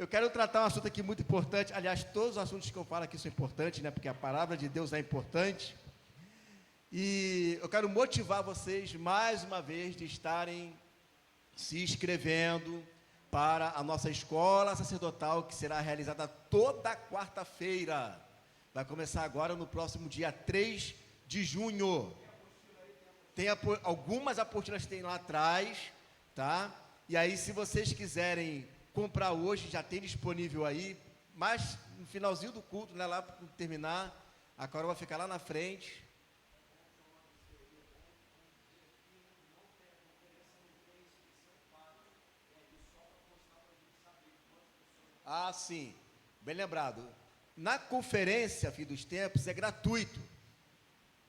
Eu quero tratar um assunto aqui muito importante. Aliás, todos os assuntos que eu falo aqui são importantes, né? Porque a palavra de Deus é importante. E eu quero motivar vocês, mais uma vez, de estarem se inscrevendo para a nossa escola sacerdotal, que será realizada toda quarta-feira. Vai começar agora no próximo dia 3 de junho. Algumas apostilas tem lá atrás, tá? E aí, se vocês quiserem comprar hoje, já tem disponível aí, mas no finalzinho do culto, né, lá para terminar, a Carol vai ficar lá na frente. Ah, sim, bem lembrado. Na conferência, Fim dos Tempos, é gratuito.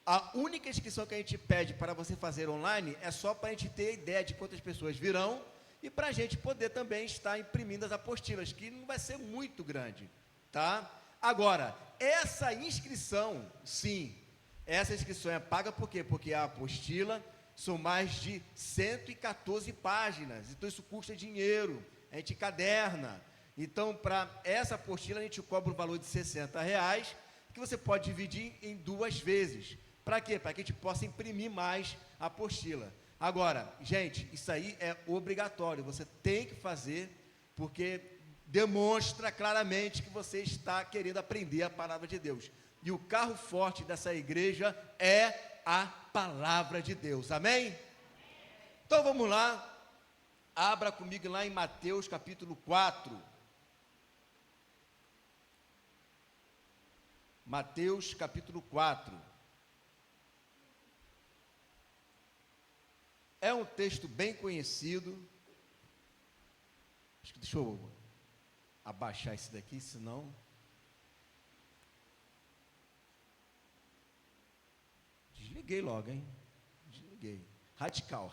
A única inscrição que a gente pede para você fazer online é só para a gente ter ideia de quantas pessoas virão e para a gente poder também estar imprimindo as apostilas, que não vai ser muito grande, tá? Agora, essa inscrição, sim, essa inscrição é paga por quê? Porque a apostila são mais de 114 páginas, então isso custa dinheiro, a gente caderna. Então, para essa apostila, a gente cobra o valor de R$60, que você pode dividir em 2 vezes. Para quê? Para que a gente possa imprimir mais a apostila. Agora, gente, isso aí é obrigatório, você tem que fazer, porque demonstra claramente que você está querendo aprender a palavra de Deus. E o carro forte dessa igreja é a palavra de Deus, amém? Então vamos lá, abra comigo lá em Mateus capítulo 4. Mateus capítulo 4. É um texto bem conhecido. Acho que deixa eu abaixar esse daqui, senão. Desliguei logo, hein? Desliguei. Radical.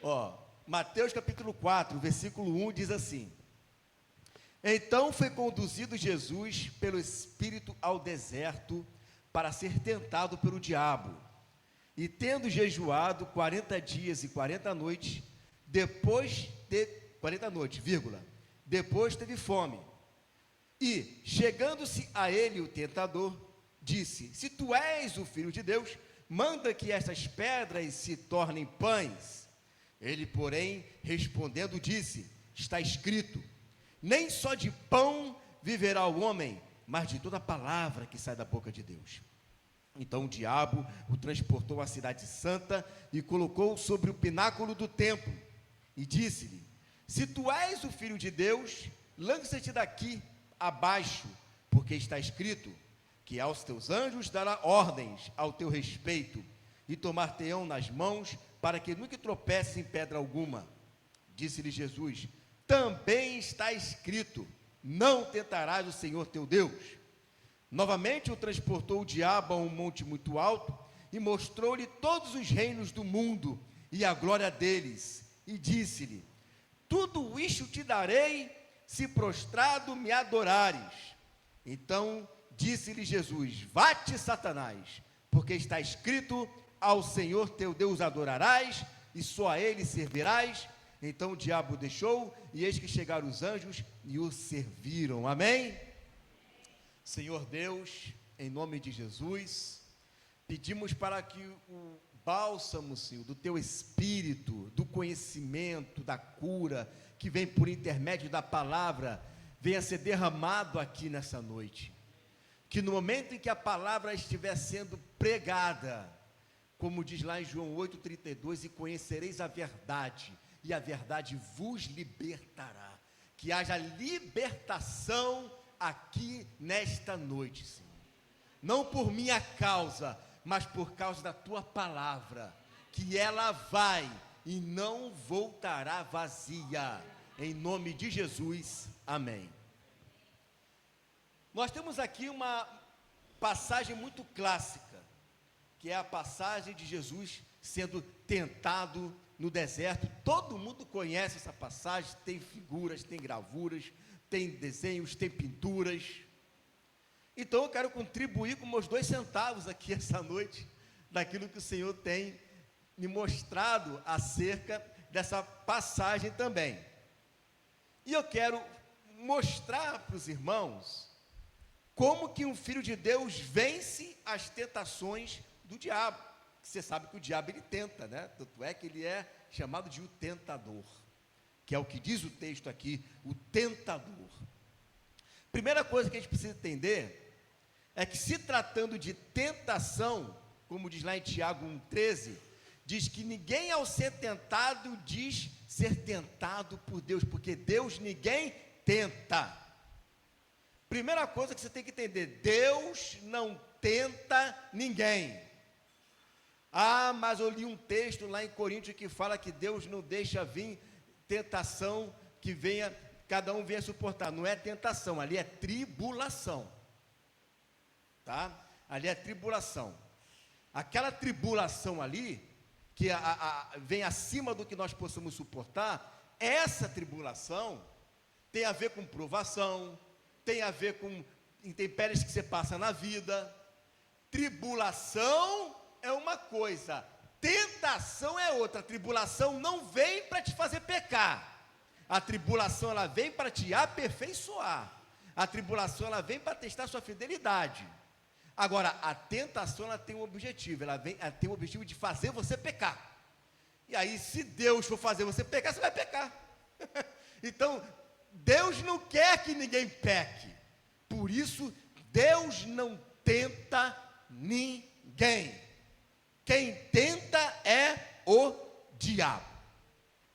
Ó, Mateus capítulo 4, versículo 1 diz assim: Então foi conduzido Jesus pelo Espírito ao deserto para ser tentado pelo diabo. E tendo jejuado 40 dias e 40 noites, depois teve fome. E, chegando-se a ele o tentador, disse: Se tu és o Filho de Deus, manda que estas pedras se tornem pães. Ele, porém, respondendo, disse: Está escrito: Nem só de pão viverá o homem, mas de toda palavra que sai da boca de Deus. Então o diabo o transportou à cidade santa e colocou sobre o pináculo do templo. E disse-lhe: Se tu és o Filho de Deus, lança-te daqui abaixo, porque está escrito que aos teus anjos dará ordens ao teu respeito, e tomar-te-ão nas mãos, para que nunca tropece em pedra alguma. Disse-lhe Jesus: Também está escrito: Não tentarás o Senhor teu Deus. Novamente o transportou o diabo a um monte muito alto, e mostrou-lhe todos os reinos do mundo, e a glória deles, e disse-lhe: Tudo isto te darei, se prostrado me adorares. Então disse-lhe Jesus: Vá-te, Satanás, porque está escrito: Ao Senhor teu Deus adorarás, e só a ele servirás. Então o diabo deixou, e eis que chegaram os anjos e o serviram. Amém? Senhor Deus, em nome de Jesus, pedimos para que o bálsamo, Senhor, do teu Espírito, do conhecimento, da cura, que vem por intermédio da palavra, venha ser derramado aqui nessa noite. Que no momento em que a palavra estiver sendo pregada, como diz lá em João 8,32, e conhecereis a verdade, e a verdade vos libertará. Que haja libertação aqui nesta noite, Senhor. Não por minha causa, mas por causa da tua palavra, que ela vai e não voltará vazia. Em nome de Jesus, amém. Nós temos aqui uma passagem muito clássica, que é a passagem de Jesus sendo tentado no deserto. Todo mundo conhece essa passagem, tem figuras, tem gravuras, tem desenhos, tem pinturas. Então eu quero contribuir com meus 2 centavos aqui essa noite, daquilo que o Senhor tem me mostrado acerca dessa passagem também. E eu quero mostrar para os irmãos como que um filho de Deus vence as tentações do diabo. Você sabe que o diabo ele tenta, né? Tanto é que ele é chamado de o tentador, que é o que diz o texto aqui, o tentador. Primeira coisa que a gente precisa entender é que, se tratando de tentação, como diz lá em Tiago 1,13, diz que ninguém ao ser tentado diz ser tentado por Deus, porque Deus ninguém tenta. Primeira coisa que você tem que entender: Deus não tenta ninguém. Ah, mas eu li um texto lá em Coríntios que fala que Deus não deixa vir tentação que venha, cada um venha suportar. Não é tentação, ali é tribulação, tá? Ali é tribulação. Aquela tribulação ali, que vem acima do que nós possamos suportar, essa tribulação tem a ver com provação, tem a ver com intempéries que você passa na vida. Tribulação é uma coisa, tentação é outra. A tribulação não vem para te fazer pecar. A tribulação ela vem para te aperfeiçoar. A tribulação ela vem para testar sua fidelidade. Agora, a tentação ela tem um objetivo, ela tem o objetivo de fazer você pecar. E aí, se Deus for fazer você pecar, você vai pecar. Então, Deus não quer que ninguém peque. Por isso, Deus não tenta ninguém. Quem tenta é o diabo.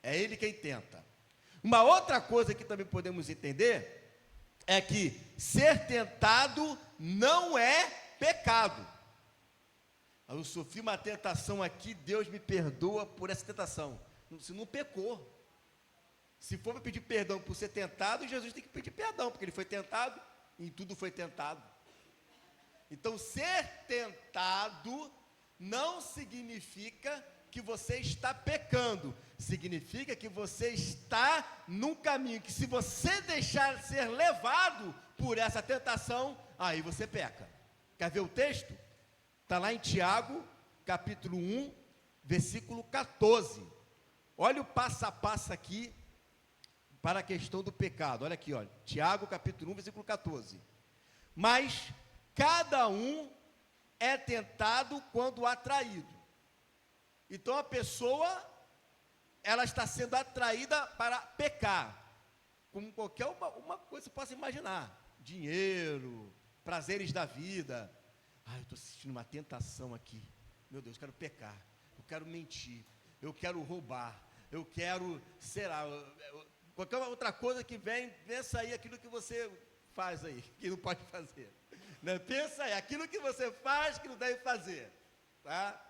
É ele quem tenta. Uma outra coisa que também podemos entender é que ser tentado não é pecado. Eu sofri uma tentação aqui, Deus me perdoa por essa tentação. Você não pecou. Se for para pedir perdão por ser tentado, Jesus tem que pedir perdão, porque ele foi tentado, em tudo foi tentado. Então, ser tentado não significa que você está pecando, significa que você está num caminho que, se você deixar ser levado por essa tentação, aí você peca. Quer ver o texto? Está lá em Tiago, capítulo 1, versículo 14. Olha o passo a passo aqui para a questão do pecado. Olha aqui, olha, Tiago, capítulo 1, versículo 14. Mas cada um é tentado quando atraído. Então a pessoa, ela está sendo atraída para pecar, como qualquer uma coisa que você possa imaginar. Dinheiro, prazeres da vida. Eu estou assistindo uma tentação aqui. Meu Deus, eu quero pecar, eu quero mentir, eu quero roubar, eu quero, sei lá, qualquer outra coisa que vem, pensa aí aquilo que você faz aí, que não pode fazer. Né? Pensa aí, aquilo que você faz que não deve fazer. Tá?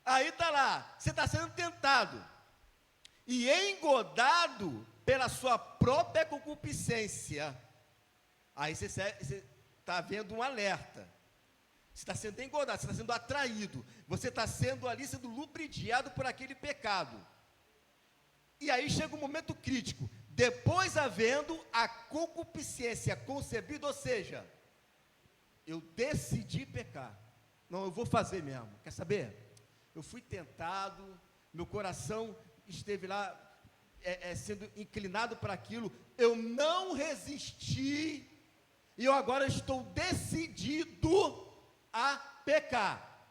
Aí está lá, você está sendo tentado e engodado pela sua própria concupiscência. Aí você está vendo um alerta. Você está sendo engodado, você está sendo atraído, você está sendo lubridiado por aquele pecado. E aí chega um momento crítico, depois havendo a concupiscência concebida, ou seja, eu decidi pecar, não, eu vou fazer mesmo, quer saber? Eu fui tentado, meu coração esteve lá, sendo inclinado para aquilo, eu não resisti, e eu agora estou decidido a pecar.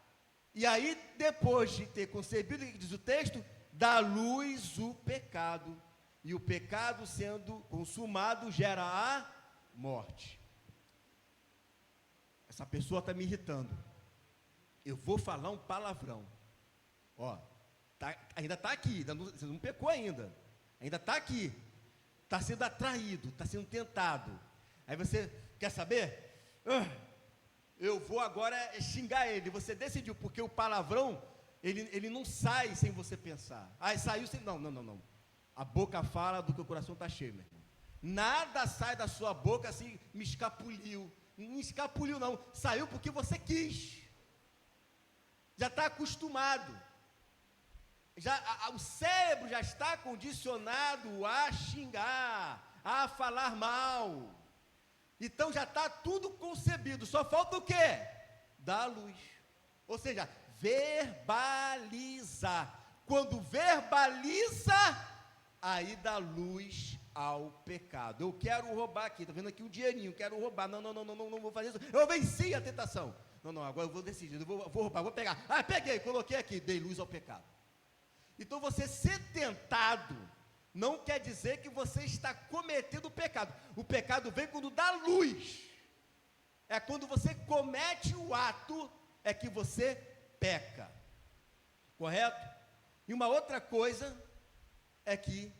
E aí, depois de ter concebido, diz o texto, dá luz o pecado, e o pecado sendo consumado gera a morte. Essa pessoa está me irritando, eu vou falar um palavrão, ainda está aqui, você não pecou ainda está aqui, está sendo atraído, está sendo tentado, aí você, quer saber? Eu vou agora xingar ele. Você decidiu, porque o palavrão, ele não sai sem você pensar. Saiu sem... Não. A boca fala do que o coração está cheio, meu irmão. Nada sai da sua boca assim, me escapuliu. Não escapuliu não, saiu porque você quis. Já está acostumado. O cérebro já está condicionado a xingar, a falar mal. Então já está tudo concebido, só falta o quê? Dar luz. Ou seja, verbalizar. quando verbaliza, aí dá luz ao pecado. Eu quero roubar aqui, estou vendo aqui um dinheirinho, quero roubar, não vou fazer isso, eu venci a tentação. Não, agora eu vou decidir, eu vou roubar, vou pegar. Ah, peguei, coloquei aqui, dei luz ao pecado. Então você ser tentado não quer dizer que você está cometendo o pecado. O pecado vem quando dá luz. É quando você comete o ato, é que você peca. Correto? E uma outra coisa é que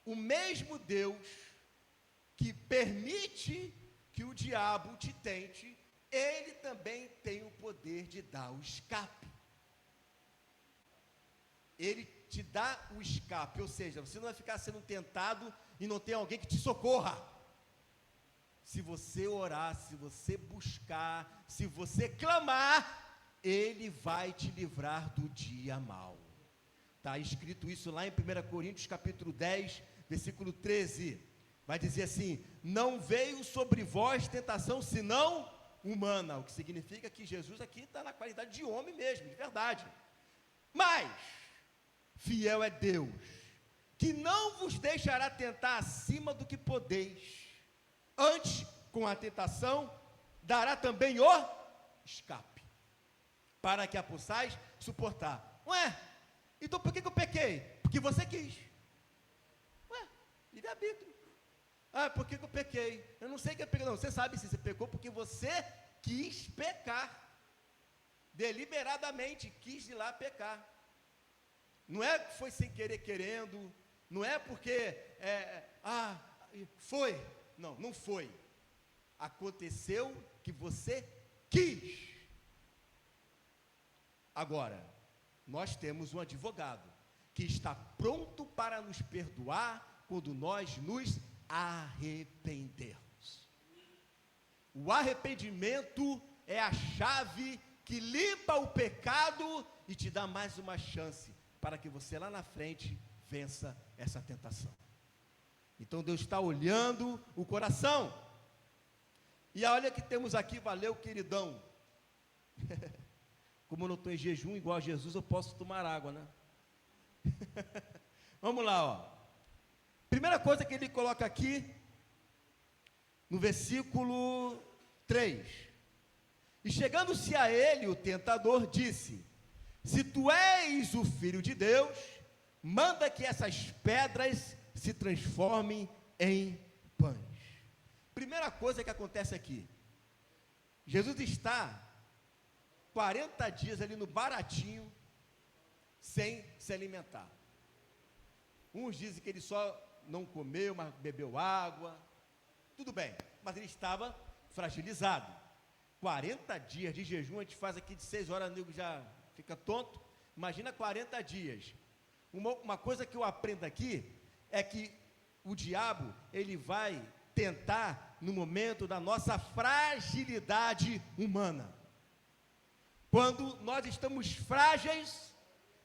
o mesmo Deus que permite que o diabo te tente, ele também tem o poder de dar o escape. Ele te dá o escape, ou seja, você não vai ficar sendo tentado e não tem alguém que te socorra. Se você orar, se você buscar, se você clamar, ele vai te livrar do dia mau. Está escrito isso lá em 1 Coríntios capítulo 10, versículo 13. Vai dizer assim: não veio sobre vós tentação senão humana, o que significa que Jesus aqui está na qualidade de homem mesmo, de verdade. Mas fiel é Deus, que não vos deixará tentar acima do que podeis. Antes, com a tentação, dará também o escape, para que a possais suportar. Ué, então por que eu pequei? Porque você quis. Ué, livre-arbítrio. Ah, por que eu pequei? Eu não sei que eu pequei. Não, você sabe se você pecou porque você quis pecar. Deliberadamente quis ir lá pecar. Não é que foi sem querer querendo, não é porque, foi. Não foi. Aconteceu que você quis. Agora, nós temos um advogado que está pronto para nos perdoar quando nós nos arrependermos. O arrependimento é a chave que limpa o pecado e te dá mais uma chance para que você lá na frente vença essa tentação. Então Deus está olhando o coração. E olha que temos aqui, valeu queridão. Como eu não estou em jejum igual a Jesus, eu posso tomar água, né? Vamos lá, ó. Primeira coisa que ele coloca aqui, no versículo 3. E chegando-se a ele, o tentador disse: se tu és o Filho de Deus, manda que essas pedras se transformem em pães. Primeira coisa que acontece aqui, Jesus está 40 dias ali no baratinho, sem se alimentar. Uns dizem que ele só não comeu, mas bebeu água. Tudo bem, mas ele estava fragilizado. 40 dias de jejum, a gente faz aqui de 6 horas, o nego já fica tonto. Imagina 40 dias. Uma coisa que eu aprendo aqui é que o diabo, ele vai tentar no momento da nossa fragilidade humana. Quando nós estamos frágeis,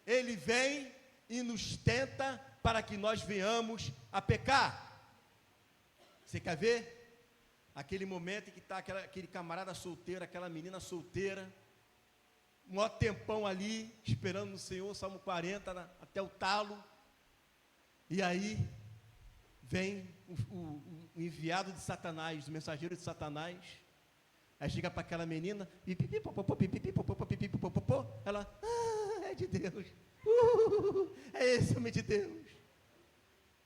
ele vem e nos tenta para que nós venhamos a pecar. Você quer ver? Aquele momento em que está aquele camarada solteiro, aquela menina solteira, um maior tempão ali, esperando no Senhor, Salmo 40, até o talo, e aí vem o enviado de Satanás, o mensageiro de Satanás, aí chega para aquela menina, ela, é de Deus, é esse homem de Deus.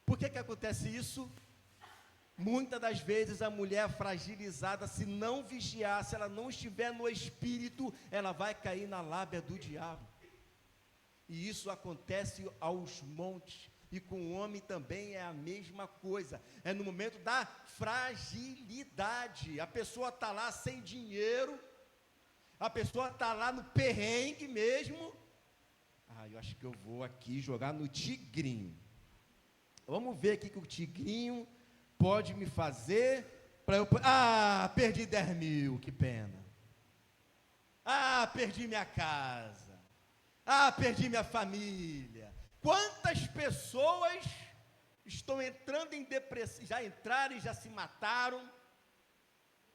Por que acontece isso? Muitas das vezes a mulher fragilizada, se não vigiar, se ela não estiver no espírito, ela vai cair na lábia do diabo. E isso acontece aos montes. E com o homem também é a mesma coisa. É no momento da fragilidade. A pessoa está lá sem dinheiro, a pessoa está lá no perrengue mesmo. Eu acho que eu vou aqui jogar no tigrinho. Vamos ver aqui que o tigrinho pode me fazer para eu... perdi 10 mil, que pena. Perdi minha casa. Perdi minha família. Quantas pessoas estão entrando em depressão, já entraram e já se mataram,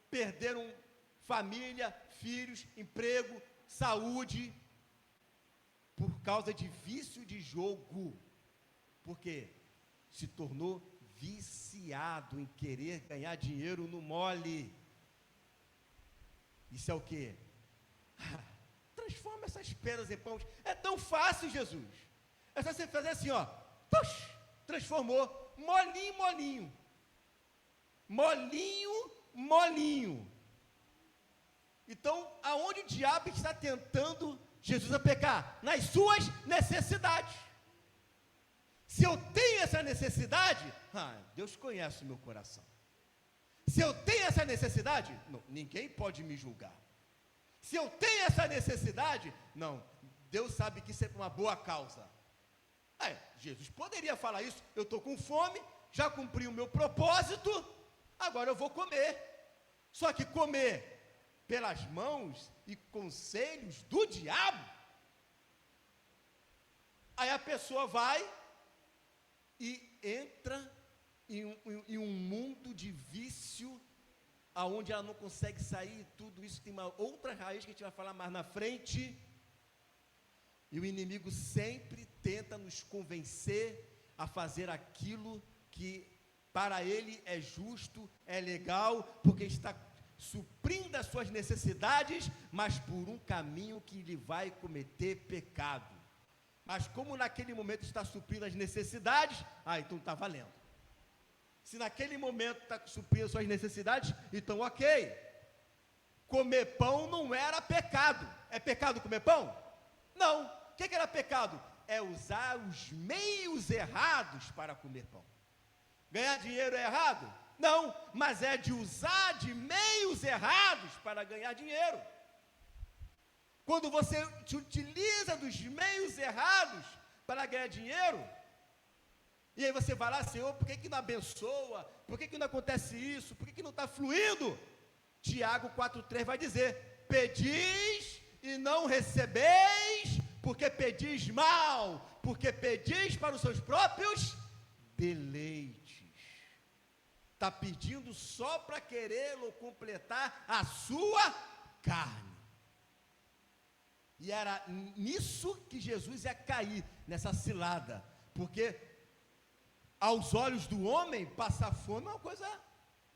perderam família, filhos, emprego, saúde. por causa de vício de jogo. Por quê? Se tornou viciado em querer ganhar dinheiro no mole. Isso é o quê? Transforma essas pedras em pães. É tão fácil, Jesus. É só você fazer assim, ó. Puxa, transformou. Molinho, molinho. Molinho, molinho. Então, aonde o diabo está tentando Jesus a pecar? Nas suas necessidades. Se eu tenho essa necessidade, Deus conhece o meu coração. Se eu tenho essa necessidade, não, ninguém pode me julgar. Se eu tenho essa necessidade, não, Deus sabe que isso é uma boa causa. Jesus poderia falar isso, eu estou com fome, já cumpri o meu propósito, agora eu vou comer. Só que comer pelas mãos e conselhos do diabo, aí a pessoa vai e entra em um mundo de vício, aonde ela não consegue sair. Tudo isso tem uma outra raiz que a gente vai falar mais na frente. E o inimigo sempre tenta nos convencer a fazer aquilo que para ele é justo, é legal, porque está suprindo as suas necessidades, mas por um caminho que ele vai cometer pecado. Mas como naquele momento está suprindo as necessidades, então está valendo. Se naquele momento está suprindo as suas necessidades, então ok. Comer pão não era pecado. É pecado comer pão? Não. O que era pecado? É usar os meios errados para comer pão. Ganhar dinheiro é errado? Não, mas é de usar de meios errados para ganhar dinheiro. Quando você te utiliza dos meios errados para ganhar dinheiro, e aí você vai lá, Senhor, por que não abençoa? Por que não acontece isso? Por que não está fluindo? Tiago 4,3 vai dizer: pedis e não recebeis, porque pedis mal, porque pedis para os seus próprios deleites. Está pedindo só para querer completar a sua carne. E era nisso que Jesus ia cair, nessa cilada, porque aos olhos do homem, passar fome é uma coisa,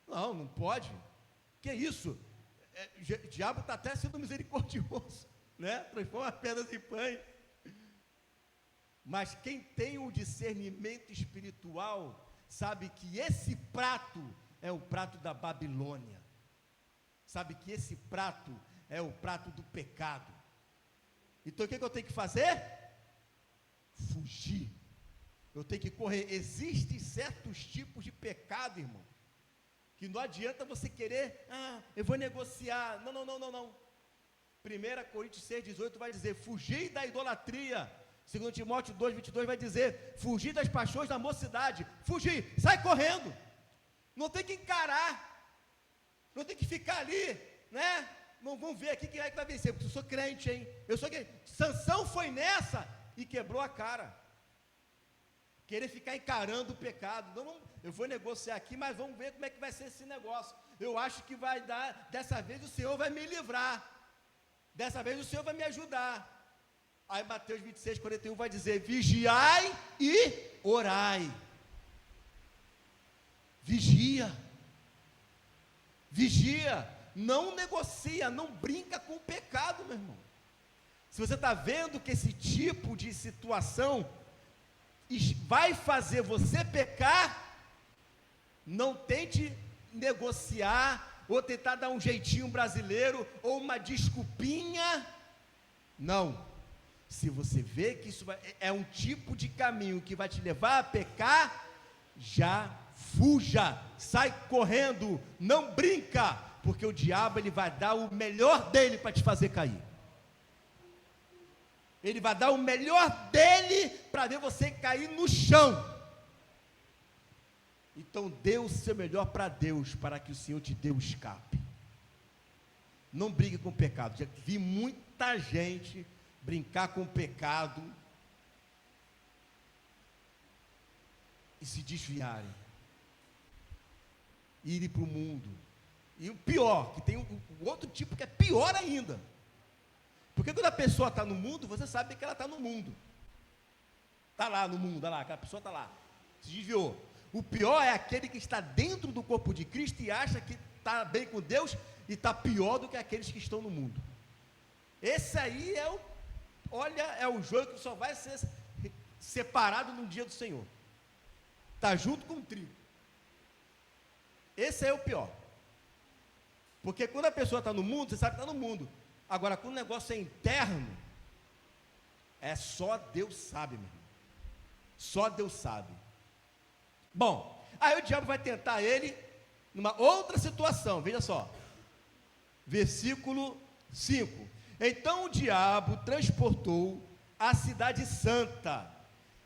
não pode. Que isso? O diabo está até sendo misericordioso, né? Transforma pedras em pães. Mas quem tem o discernimento espiritual sabe que esse prato é o prato da Babilônia. Sabe que esse prato é o prato do pecado. Então o que eu tenho que fazer? Fugir. Eu tenho que correr. Existem certos tipos de pecado, irmão, que não adianta você querer, eu vou negociar. Não. 1 Coríntios 6,18 vai dizer: fugir da idolatria. 2 Timóteo 2,22 vai dizer: fugir das paixões da mocidade. Fugir, sai correndo. Não tem que encarar, não tem que ficar ali, né? Vamos ver aqui quem é que vai vencer, porque eu sou crente, hein? Eu sou crente. Sansão foi nessa e quebrou a cara. Querer ficar encarando o pecado. Não, eu vou negociar aqui, mas vamos ver como é que vai ser esse negócio. Eu acho que vai dar, dessa vez o Senhor vai me livrar. Dessa vez o Senhor vai me ajudar. Aí Mateus 26:41 vai dizer: vigiai e orai. Vigia. Não negocia, não brinca com o pecado, meu irmão. Se você está vendo que esse tipo de situação vai fazer você pecar, não tente negociar, ou tentar dar um jeitinho brasileiro, ou uma desculpinha. Não. Se você vê que isso é um tipo de caminho que vai te levar a pecar, já fuja, sai correndo, não brinca, porque o diabo ele vai dar o melhor dele para te fazer cair. Ele vai dar o melhor dele para ver você cair no chão. Então dê o seu melhor para Deus, para que o Senhor te dê o escape. Não brigue com o pecado. Já vi muita gente brincar com o pecado e se desviarem, irem para o mundo. E o pior, que tem o outro tipo que é pior ainda, Porque quando a pessoa está no mundo, você sabe que ela está no mundo. Está lá no mundo, olha lá, aquela pessoa está lá, se desviou. O pior é aquele que está dentro do corpo de Cristo e acha que está bem com Deus e está pior do que aqueles que estão no mundo. Esse aí é o joio que só vai ser separado no dia do Senhor. Está junto com o trigo. Esse é o pior. Porque quando a pessoa está no mundo, você sabe que está no mundo. Agora, quando o negócio é interno, é só Deus sabe, meu irmão. Só Deus sabe. Bom, aí o diabo vai tentar ele numa outra situação, veja só. Versículo 5. Então o diabo transportou a cidade santa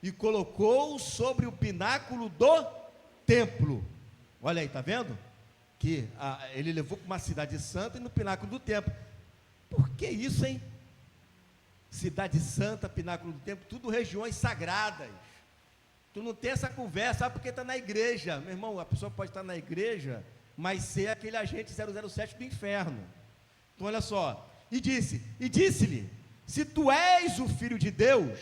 e colocou-o sobre o pináculo do templo. Olha aí, está vendo? Que ele levou para uma cidade santa e no pináculo do templo. Por que isso, hein? Cidade santa, pináculo do templo, tudo regiões sagradas. Tu não tem essa conversa, sabe porque está na igreja. Meu irmão, a pessoa pode estar na igreja, mas ser aquele agente 007 do inferno. Então olha só, e disse-lhe, se tu és o filho de Deus,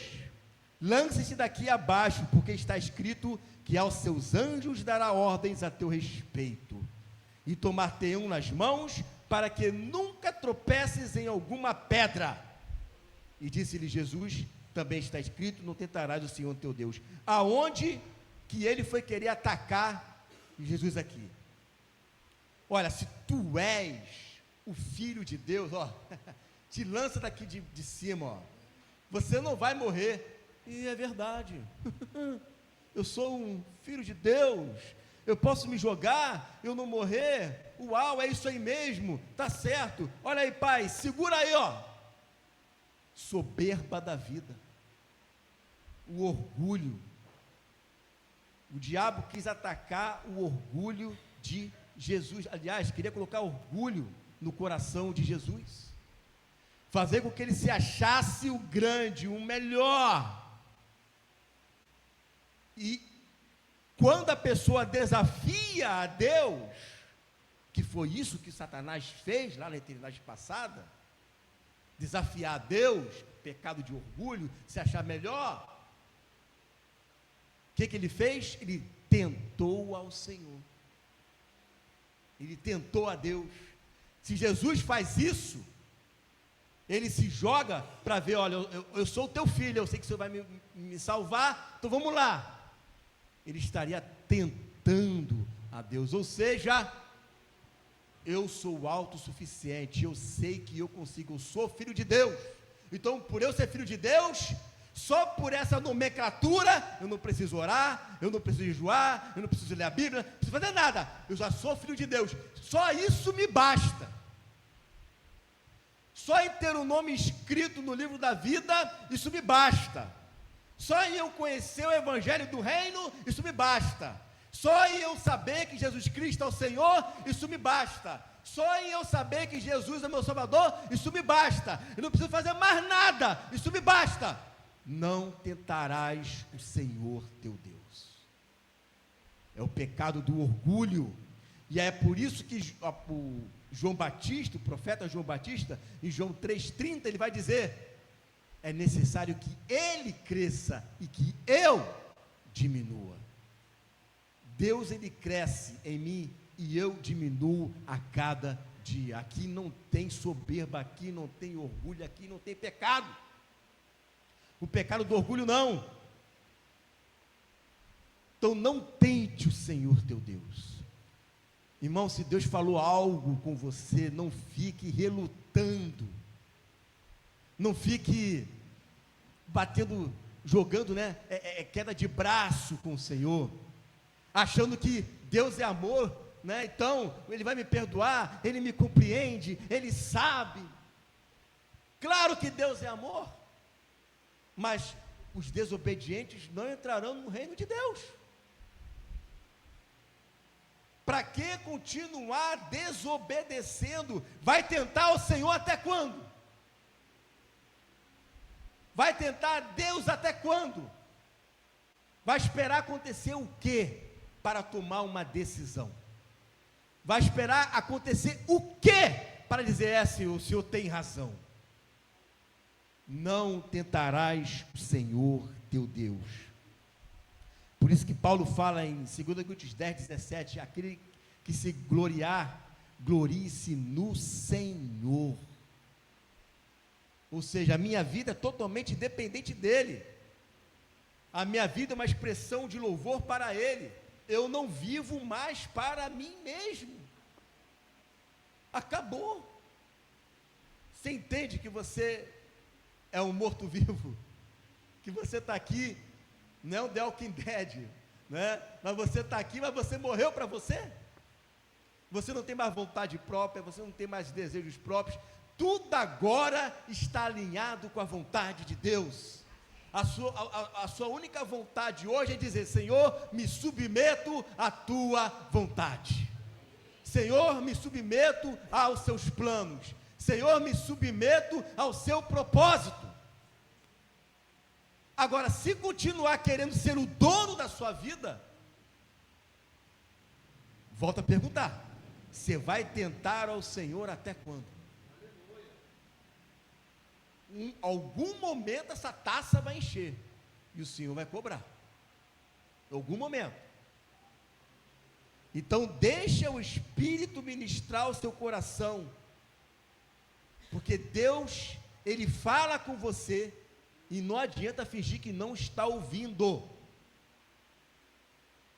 lance-te daqui abaixo, porque está escrito que aos seus anjos dará ordens a teu respeito, e tomar-te-ão nas mãos, para que nunca tropeces em alguma pedra. E disse-lhe Jesus, também está escrito, não tentarás o Senhor teu Deus. Aonde que ele foi querer atacar Jesus aqui? Olha, se tu és o filho de Deus, ó, te lança daqui de cima, ó, você não vai morrer. E é verdade. Eu sou um filho de Deus, eu posso me jogar, eu não morrer. Uau, é isso aí mesmo, tá certo. Olha aí, pai, segura aí, ó. Soberba da vida, o orgulho. O diabo quis atacar o orgulho de Jesus. Aliás, queria colocar orgulho no coração de Jesus, fazer com que ele se achasse o grande, o melhor. E quando a pessoa desafia a Deus, que foi isso que Satanás fez lá na eternidade passada, desafiar a Deus, pecado de orgulho, se achar melhor, o que ele fez? Ele tentou ao Senhor, ele tentou a Deus. Se Jesus faz isso, ele se joga para ver, olha, eu sou o teu filho, eu sei que o Senhor vai me salvar, então vamos lá. Ele estaria tentando a Deus, ou seja, eu sou autossuficiente, eu sei que eu consigo, eu sou filho de Deus, então por eu ser filho de Deus, só por essa nomenclatura, eu não preciso orar, eu não preciso jejuar, eu não preciso ler a Bíblia, não preciso fazer nada, eu já sou filho de Deus, só isso me basta. Só em ter o nome escrito no livro da vida, isso me basta. Só em eu conhecer o Evangelho do Reino, isso me basta. Só em eu saber que Jesus Cristo é o Senhor, isso me basta. Só em eu saber que Jesus é meu Salvador, isso me basta. Eu não preciso fazer mais nada, isso me basta. Não tentarás o Senhor teu Deus. É o pecado do orgulho. E é por isso que o João Batista, o profeta João Batista, em João 3,30, ele vai dizer: é necessário que ele cresça e que eu diminua. Deus, ele cresce em mim e eu diminuo a cada dia. Aqui não tem soberba, aqui não tem orgulho, aqui não tem pecado. O pecado do orgulho não. Então não tente o Senhor teu Deus. Irmão, se Deus falou algo com você, não fique relutando, não fique batendo, jogando, né, queda de braço com o Senhor, achando que Deus é amor, né, então Ele vai me perdoar, Ele me compreende, Ele sabe. Claro que Deus é amor, mas os desobedientes não entrarão no reino de Deus. Para que continuar desobedecendo? Vai tentar o Senhor até quando? Vai tentar Deus até quando? Vai esperar acontecer o quê para tomar uma decisão? Vai esperar acontecer o quê para dizer, o Senhor tem razão? não tentarás o Senhor teu Deus. Por isso que Paulo fala em 2 Coríntios 10, 17, aquele que se gloriar, glorie-se no Senhor. Ou seja, a minha vida é totalmente dependente dele. A minha vida é uma expressão de louvor para ele. Eu não vivo mais para mim mesmo. Acabou. Você entende que você é um morto-vivo? Que você está aqui, não é um The Walking Dead, né? Mas você está aqui, mas você morreu para você? Você não tem mais vontade própria, você não tem mais desejos próprios, tudo agora está alinhado com a vontade de Deus. A sua única vontade hoje é dizer: Senhor, me submeto à tua vontade. Senhor, me submeto aos seus planos. Senhor, me submeto ao seu propósito. Agora, se continuar querendo ser o dono da sua vida, volta a perguntar: você vai tentar ao Senhor até quando? Em algum momento essa taça vai encher e o Senhor vai cobrar. Em algum momento. Então deixa o Espírito ministrar o seu coração, porque Deus, Ele fala com você e não adianta fingir que não está ouvindo.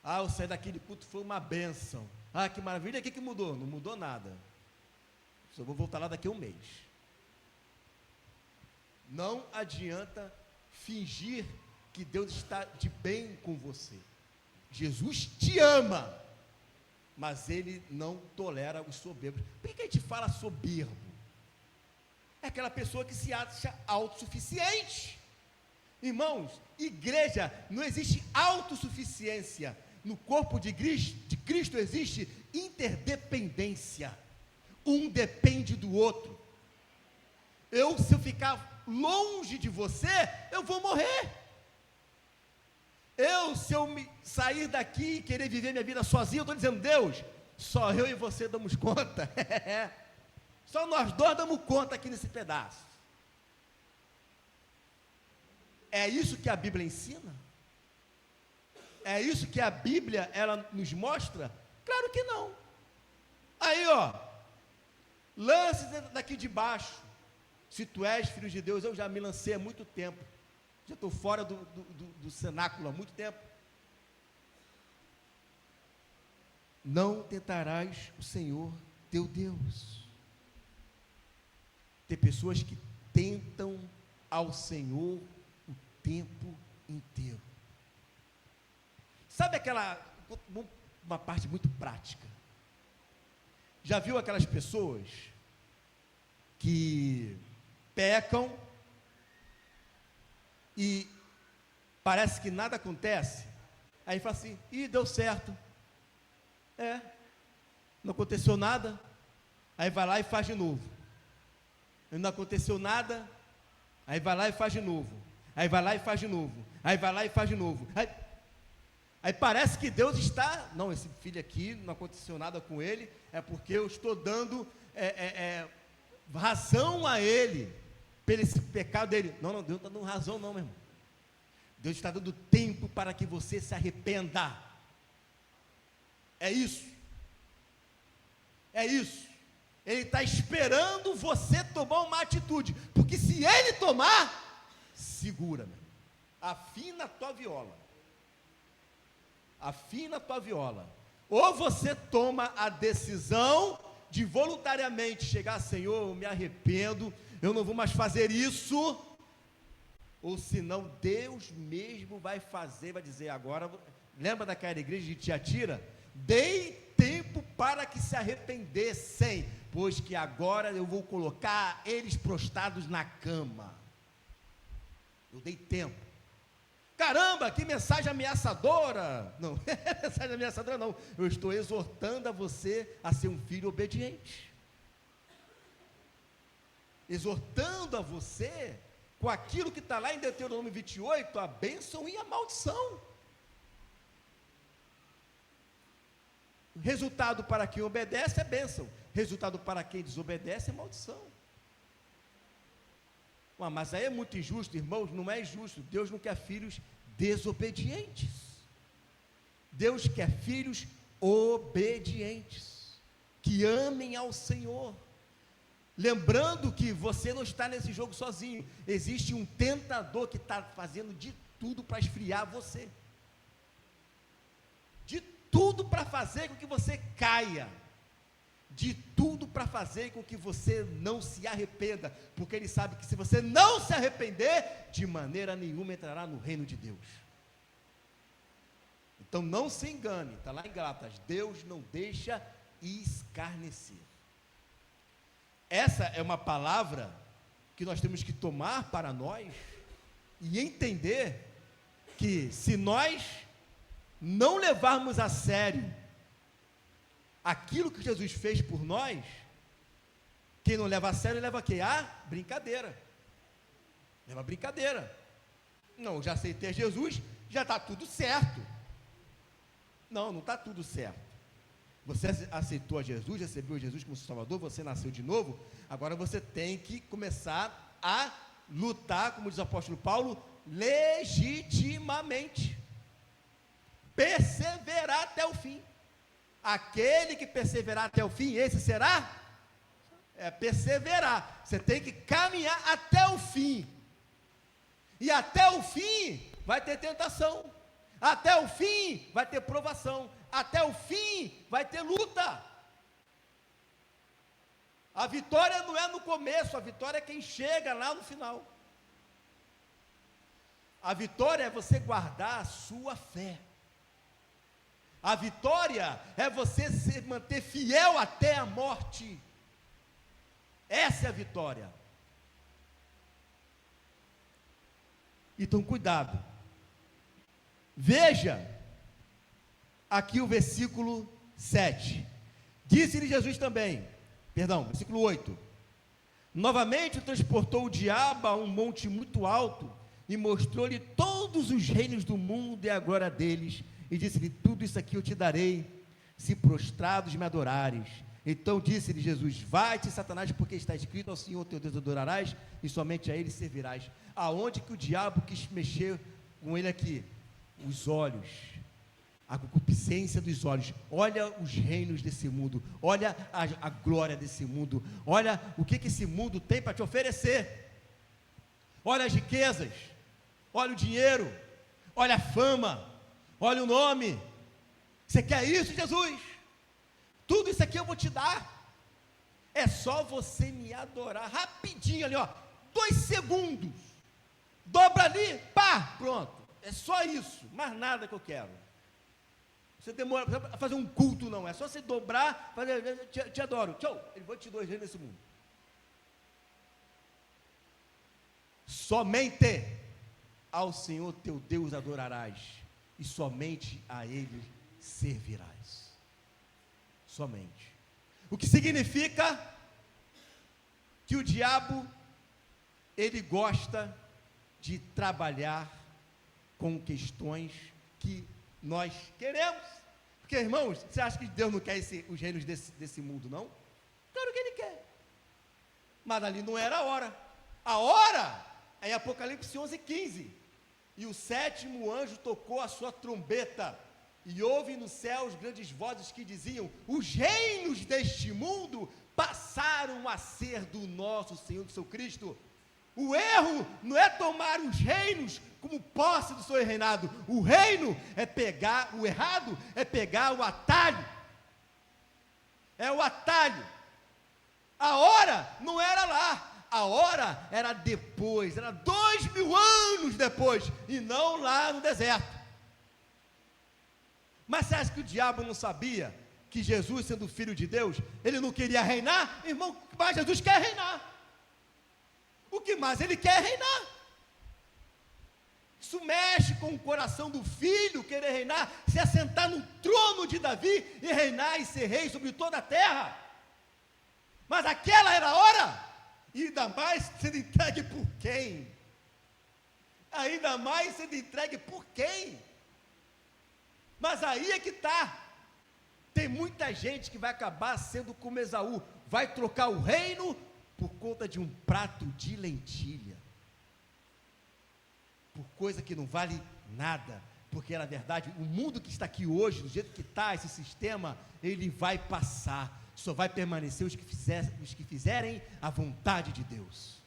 Ah, eu saí daquele culto, foi uma bênção. Ah, que maravilha, o que mudou? Não mudou nada. Só vou voltar lá daqui a um mês. Não adianta fingir que Deus está de bem com você. Jesus te ama, mas Ele não tolera os soberbos. Por que a gente fala soberbo? É aquela pessoa que se acha autossuficiente. Irmãos, igreja, não existe autossuficiência. No corpo de Cristo existe interdependência. Um depende do outro. Se eu ficar longe de você, eu vou morrer. Se eu sair daqui e querer viver minha vida sozinho, eu estou dizendo: Deus, só eu e você damos conta. Só nós dois damos conta aqui nesse pedaço. É isso que a Bíblia ensina? É isso que a Bíblia, ela nos mostra? Claro que não. Aí, lance daqui de baixo. Se tu és filho de Deus, eu já me lancei há muito tempo. Já estou fora do cenáculo há muito tempo. Não tentarás o Senhor teu Deus. Tem pessoas que tentam ao Senhor o tempo inteiro. Sabe uma parte muito prática? Já viu aquelas pessoas que pecam e parece que nada acontece? Aí fala assim: ih, deu certo. Não aconteceu nada. Aí vai lá e faz de novo. Não aconteceu nada. Aí vai lá e faz de novo. Aí vai lá e faz de novo. Aí vai lá e faz de novo. Aí parece que Deus está: não, esse filho aqui, não aconteceu nada com ele, é porque eu estou dando razão a ele, pelo esse pecado dele. Não, Deus não está dando razão não, meu irmão. Deus está dando tempo para que você se arrependa. É isso. É isso. Ele está esperando você tomar uma atitude, porque se ele tomar, segura, meu. Afina a tua viola. Afina a tua viola. Ou você toma a decisão de voluntariamente chegar: Senhor, eu me arrependo, eu não vou mais fazer isso. Ou senão Deus mesmo vai fazer, vai dizer: agora, lembra daquela igreja de Tiatira? Dei tempo para que se arrependessem, pois que agora eu vou colocar eles prostrados na cama. Eu dei tempo. Caramba, que mensagem ameaçadora! Não, mensagem ameaçadora não. Eu estou exortando a você a ser um filho obediente. Exortando a você com aquilo que está lá em Deuteronômio 28, a bênção e a maldição. Resultado para quem obedece é bênção. Resultado para quem desobedece é maldição. Mas aí é muito injusto, irmãos, não é injusto. Deus não quer filhos desobedientes. Deus quer filhos obedientes, que amem ao Senhor. Lembrando que você não está nesse jogo sozinho. Existe um tentador que está fazendo de tudo para esfriar você. De tudo para fazer com que você caia. De tudo para fazer com que você não se arrependa, porque ele sabe que se você não se arrepender, de maneira nenhuma entrará no reino de Deus. Então não se engane, está lá em Gálatas, Deus não deixa escarnecer. Essa é uma palavra que nós temos que tomar para nós e entender que se nós não levarmos a sério aquilo que Jesus fez por nós, quem não leva a sério, leva o quê? Brincadeira. Leva brincadeira. Não, já aceitei Jesus, já está tudo certo. Não está tudo certo. Você aceitou a Jesus, recebeu Jesus como seu Salvador, você nasceu de novo, agora você tem que começar a lutar, como diz o apóstolo Paulo, legitimamente. Perseverar até o fim. Aquele que perseverar até o fim, esse será? Perseverar. Você tem que caminhar até o fim. E até o fim vai ter tentação. Até o fim vai ter provação. Até o fim vai ter luta. A vitória não é no começo, a vitória é quem chega lá no final. A vitória é você guardar a sua fé. A vitória é você se manter fiel até a morte. Essa é a vitória. Então, cuidado. Veja aqui o versículo 7. Disse-lhe Jesus também, versículo 8. Novamente transportou o diabo a um monte muito alto e mostrou-lhe todos os reinos do mundo e a glória deles. E disse-lhe, tudo isso aqui eu te darei, se prostrados me adorares. Então disse-lhe Jesus, vai-te, Satanás, porque está escrito, ao Senhor teu Deus adorarás, e somente a Ele servirás. Aonde que o diabo quis mexer com ele aqui? Os olhos, a concupiscência dos olhos. Olha os reinos desse mundo, olha a glória desse mundo, olha o que esse mundo tem para te oferecer. Olha as riquezas, olha o dinheiro, olha a fama, olha o nome. Você quer isso, Jesus? Tudo isso aqui eu vou te dar. É só você me adorar rapidinho ali, 2 segundos. Dobra ali, pá, pronto. É só isso, mais nada que eu quero. Você demora para fazer um culto, não. É só você dobrar, fazer, te adoro. Tchau, ele vai te dar reis nesse mundo. Somente ao Senhor teu Deus adorarás, e somente a Ele servirás. Somente. O que significa que o diabo, ele gosta de trabalhar com questões que nós queremos. Porque, irmãos, você acha que Deus não quer os reinos desse mundo, não? Claro que Ele quer. Mas ali não era a hora. A hora é em Apocalipse 11:15. E o 7º anjo tocou a sua trombeta, e houve no céu as grandes vozes que diziam, os reinos deste mundo passaram a ser do nosso Senhor, do seu Cristo. O erro não é tomar os reinos como posse do seu reinado. O reino é pegar, o errado é pegar o atalho. É o atalho. A hora não era lá. A hora era depois, era 2000 anos depois, e não lá no deserto. Mas você acha que o diabo não sabia que Jesus, sendo filho de Deus, ele não queria reinar? Irmão, mas Jesus quer reinar. O que mais ele quer é reinar. Isso mexe com o coração do filho, querer reinar, se assentar no trono de Davi e reinar e ser rei sobre toda a terra. Mas aquela era a hora. E ainda mais sendo entregue por quem? Ainda mais sendo entregue por quem? Mas aí é que está. Tem muita gente que vai acabar sendo como Esaú, vai trocar o reino por conta de um prato de lentilha. por coisa que não vale nada, porque na verdade o mundo que está aqui hoje, do jeito que está, esse sistema, ele vai passar, só vai permanecer os que fizerem a vontade de Deus.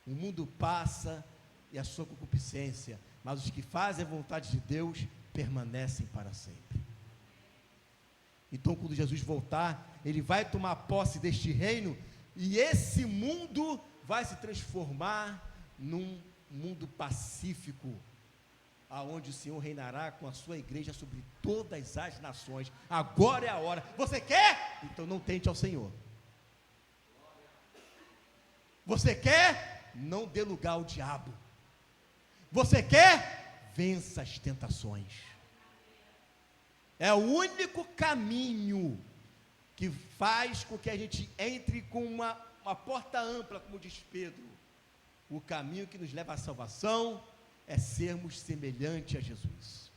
O mundo passa e a sua concupiscência, mas os que fazem a vontade de Deus permanecem para sempre. Então, quando Jesus voltar, ele vai tomar posse deste reino, e esse mundo vai se transformar num mundo pacífico, aonde o Senhor reinará com a sua igreja sobre todas as nações. Agora é a hora. Você quer? Então não tente ao Senhor. Você quer? Não dê lugar ao diabo. Você quer? Vença as tentações. É o único caminho que faz com que a gente entre com uma porta ampla, como diz Pedro. O caminho que nos leva à salvação é sermos semelhantes a Jesus.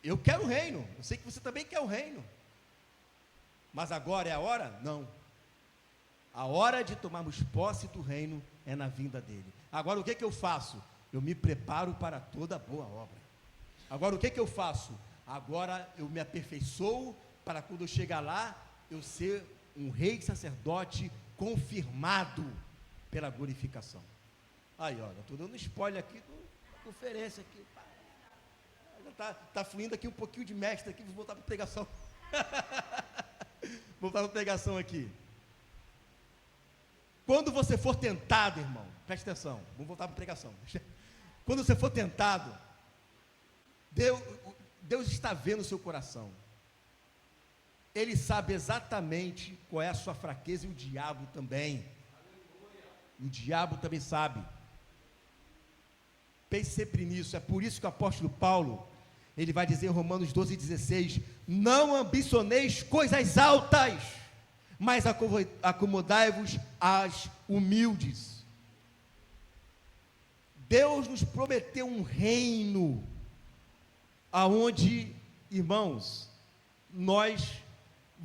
Eu quero o reino, eu sei que você também quer o reino, mas agora é a hora? Não. A hora de tomarmos posse do reino é na vinda dele. Agora o que eu faço? Eu me preparo para toda boa obra. Agora o que eu faço? Agora eu me aperfeiçoo para quando eu chegar lá, eu ser um rei sacerdote confirmado pela glorificação. Aí, olha, estou dando spoiler aqui da conferência aqui. Tá fluindo aqui um pouquinho de mestre aqui, vou voltar para a pregação. Vou voltar para a pregação aqui. Quando você for tentado, irmão, preste atenção, vamos voltar para a pregação. Quando você for tentado, Deus está vendo o seu coração. Ele sabe exatamente qual é a sua fraqueza, e o diabo também. O diabo também sabe. Pense sempre nisso. É por isso que o apóstolo Paulo, ele vai dizer em Romanos 12:16: não ambicioneis coisas altas, mas acomodai-vos às humildes. Deus nos prometeu um reino, aonde, irmãos, nós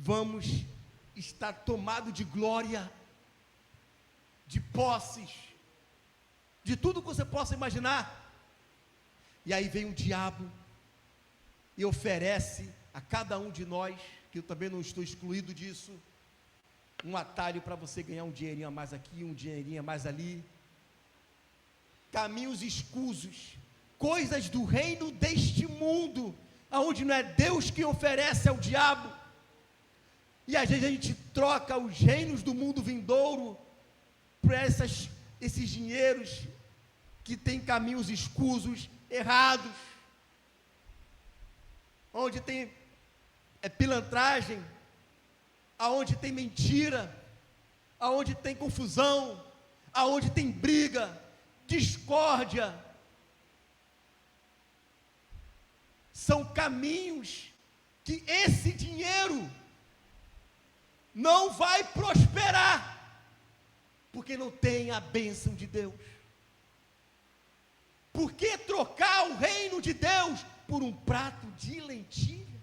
vamos estar tomados de glória, de posses, de tudo que você possa imaginar. E aí vem o diabo e oferece a cada um de nós, que eu também não estou excluído disso, um atalho para você ganhar um dinheirinho a mais aqui, um dinheirinho a mais ali, caminhos escusos, coisas do reino deste mundo, aonde não é Deus que oferece ao diabo. E às vezes a gente troca os reinos do mundo vindouro por esses dinheiros que têm caminhos escusos, errados, onde tem pilantragem, aonde tem mentira, aonde tem confusão, aonde tem briga, discórdia. São caminhos que esse dinheiro não vai prosperar, porque não tem a bênção de Deus. Por que trocar o reino de Deus por um prato de lentilha?